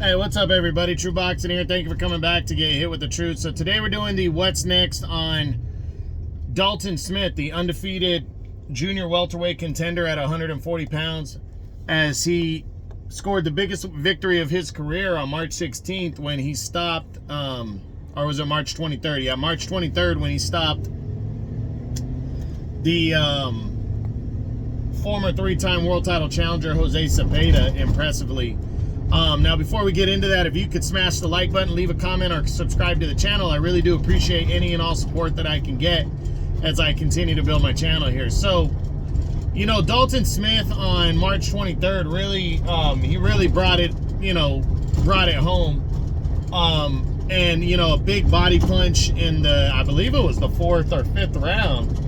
Hey, what's up, everybody? True Boxing here. Thank you for coming back to get hit with the truth. So today we're doing the what's next on Dalton Smith, the undefeated junior welterweight contender at 140 pounds, as he scored the biggest victory of his career on March 16th when he stopped, or was it March 23rd? Yeah, March 23rd when he stopped the former three-time world title challenger Jose Zepeda impressively. Now, before we get into that, if you could smash the like button, leave a comment, or subscribe to the channel, I really do appreciate any and all support that I can get as I continue to build my channel here. So, you know, Dalton Smith on March 23rd really, he really brought it home. And, you know, a big body punch in the, I believe it was the 4th or 5th round,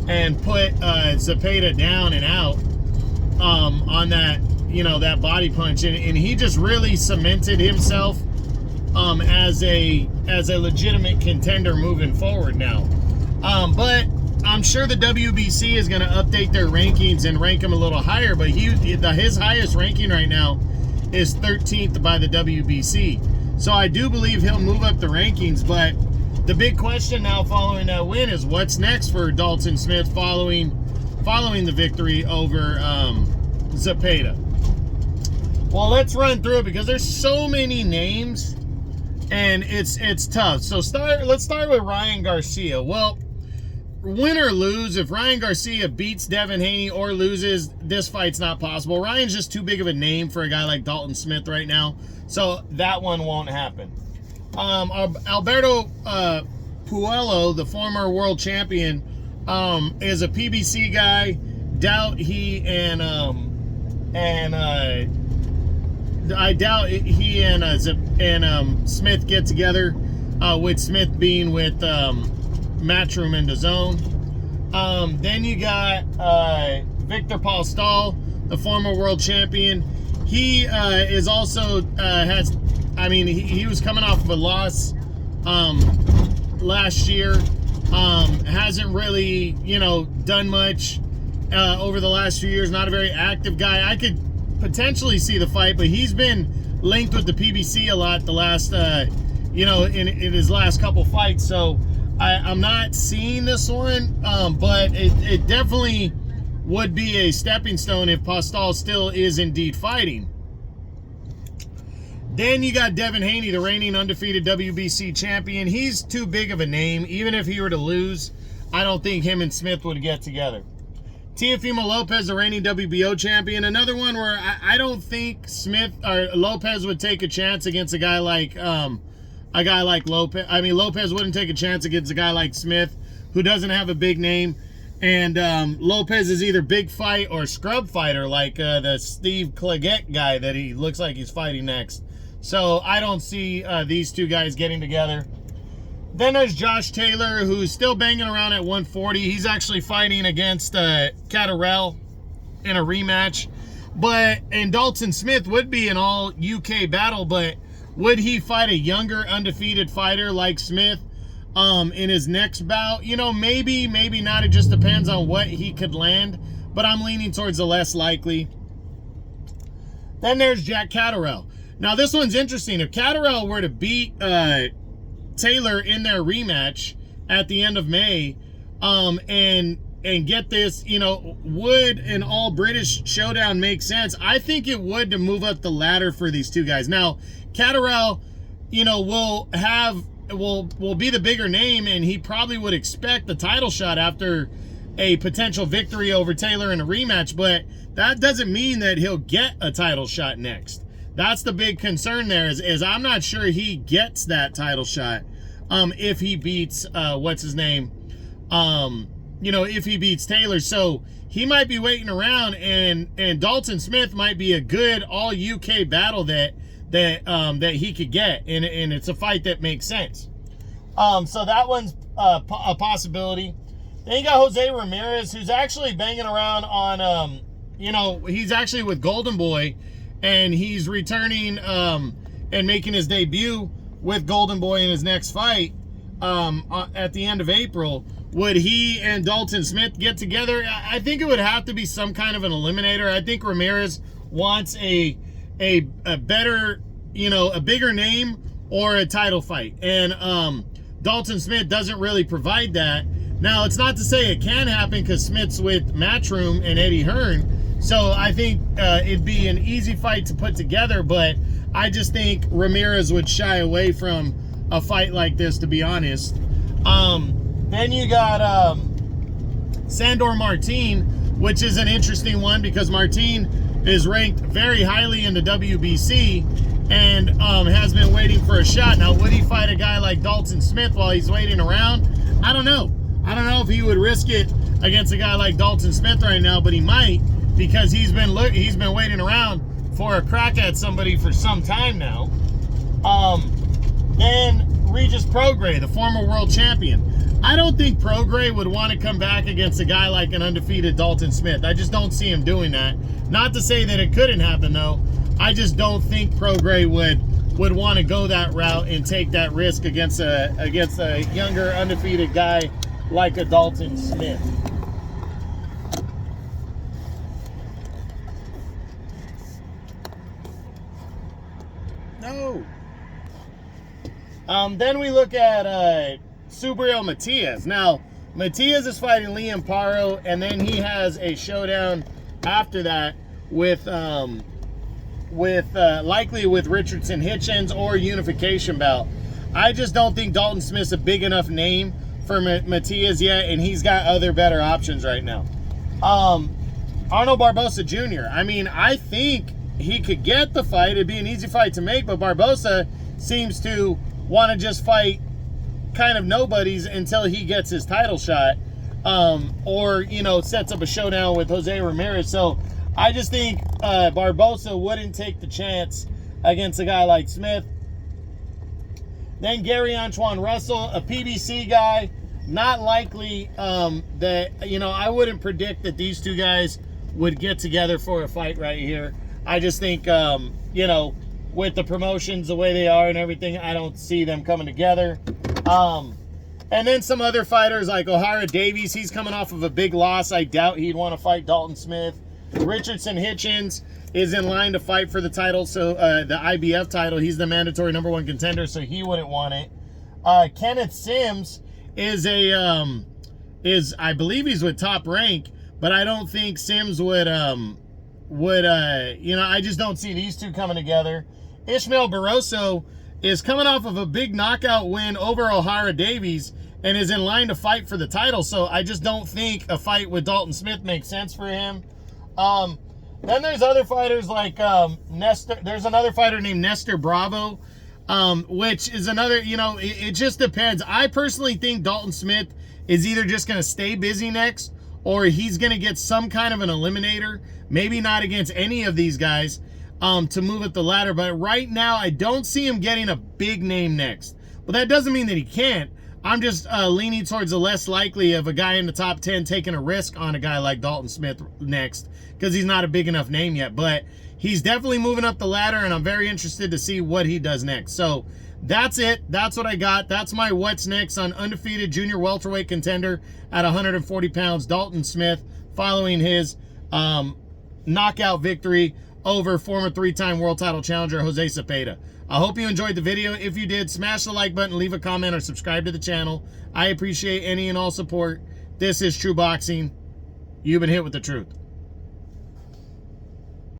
and put Zepeda down and out on that, you know, that body punch, and he just really cemented himself as a legitimate contender moving forward now. But I'm sure the WBC is going to update their rankings and rank him a little higher, but his highest ranking right now is 13th by the WBC. So I do believe he'll move up the rankings, but the big question now following that win is what's next for Dalton Smith following the victory over Zepeda. Well, let's run through it because there's so many names and it's tough. So let's start with Ryan Garcia. Well, win or lose, if Ryan Garcia beats Devin Haney or loses, this fight's not possible. Ryan's just too big of a name for a guy like Dalton Smith right now, so that one won't happen. Alberto Puello, the former world champion, is a PBC guy. Doubt he I doubt he and Smith get together, with Smith being with Matchroom and DAZN. Then you got Victor Paul Stahl, the former world champion. He is also he was coming off of a loss last year. Hasn't really, done much over the last few years. Not a very active guy. I could potentially see the fight, but he's been linked with the PBC a lot the last, in his last couple fights. So I'm not seeing this one, but it definitely would be a stepping stone if Postal still is indeed fighting. Then you got Devin Haney, the reigning undefeated WBC champion. He's too big of a name. Even if he were to lose, I don't think him and Smith would get together. Teofimo Lopez, the reigning WBO champion. Another one where I don't think Smith or Lopez would take a chance against a guy like Lopez. I mean, Lopez wouldn't take a chance against a guy like Smith, who doesn't have a big name. And Lopez is either big fight or scrub fighter, like the Steve Claggett guy that he looks like he's fighting next. So I don't see these two guys getting together. Then there's Josh Taylor, who's still banging around at 140. He's actually fighting against Catterall in a rematch. And Dalton Smith would be an all UK battle, but would he fight a younger undefeated fighter like Smith in his next bout? Maybe, maybe not. It just depends on what he could land, but I'm leaning towards the less likely. Then there's Jack Catterall. Now this one's interesting. If Catterall were to beat Taylor in their rematch at the end of May, and get this, would an all British showdown make sense? I think it would, to move up the ladder for these two guys. Now, Catterall, will be the bigger name, and he probably would expect the title shot after a potential victory over Taylor in a rematch, but that doesn't mean that he'll get a title shot next. That's the big concern there, is I'm not sure he gets that title shot if he beats, what's his name? If he beats Taylor. So he might be waiting around, and Dalton Smith might be a good all-UK battle that he could get, and it's a fight that makes sense. So that one's a possibility. Then you got Jose Ramirez, who's actually banging around on, he's actually with Golden Boy, and he's returning and making his debut with Golden Boy in his next fight at the end of April. Would he and Dalton Smith get together? I think it would have to be some kind of an eliminator. I think Ramirez wants a better you know, a bigger name or a title fight. And Dalton Smith doesn't really provide that. Now, it's not to say it can happen because Smith's with Matchroom and Eddie Hearn. So I think it'd be an easy fight to put together, but I just think Ramirez would shy away from a fight like this, to be honest. Then you got Sandor Martin, which is an interesting one because Martin is ranked very highly in the WBC and has been waiting for a shot. Now, would he fight a guy like Dalton Smith while he's waiting around? I don't know. I don't know if he would risk it against a guy like Dalton Smith right now, but he might, because he's been waiting around for a crack at somebody for some time now. Then Regis Prograis, the former world champion. I don't think Prograis would want to come back against a guy like an undefeated Dalton Smith. I just don't see him doing that. Not to say that it couldn't happen, though. I just don't think Prograis would want to go that route and take that risk against a younger undefeated guy like a Dalton Smith. No. Then we look at Subriel Matias. Now, Matias is fighting Liam Paro, and then he has a showdown after that with likely with Richardson Hitchens or unification bout. I just don't think Dalton Smith's a big enough name for Matias yet, and he's got other better options right now. Arnold Barboza Jr. I mean, I think he could get the fight. It'd be an easy fight to make, but Barboza seems to want to just fight kind of nobodies until he gets his title shot, or, you know, sets up a showdown with Jose Ramirez. So I just think Barboza wouldn't take the chance against a guy like Smith. Then Gary Antoine Russell, a PBC guy. Not likely that, you know, I wouldn't predict that these two guys would get together for a fight right here. I just think, you know, with the promotions the way they are and everything, I don't see them coming together. And then some other fighters like Ohara Davies, he's coming off of a big loss. I doubt he'd want to fight Dalton Smith. Richardson Hitchens is in line to fight for the title, so the IBF title. He's the mandatory #1 contender, so he wouldn't want it. Kenneth Sims is I believe he's with Top Rank, but I don't think Sims would you know, I just don't see these two coming together. Ishmael Barroso is coming off of a big knockout win over Ohara Davies and is in line to fight for the title, so I just don't think a fight with Dalton Smith makes sense for him. Then there's other fighters like Nestor. There's another fighter named Nestor Bravo, which is another, you know, it just depends. I personally think Dalton Smith is either just going to stay busy next, or he's going to get some kind of an eliminator, maybe not against any of these guys, to move up the ladder. But right now, I don't see him getting a big name next. But that doesn't mean that he can't. I'm just leaning towards the less likely of a guy in the top 10 taking a risk on a guy like Dalton Smith next, because he's not a big enough name yet. But he's definitely moving up the ladder, and I'm very interested to see what he does next. So that's it. That's what I got. That's my what's next on Undefeated Junior Welterweight Contender at 140 pounds, Dalton Smith, following his knockout victory over former 3-time world title challenger Jose Zepeda. I hope you enjoyed the video. If you did, smash the like button, leave a comment, or subscribe to the channel. I appreciate any and all support. This is True Boxing. You've been hit with the truth.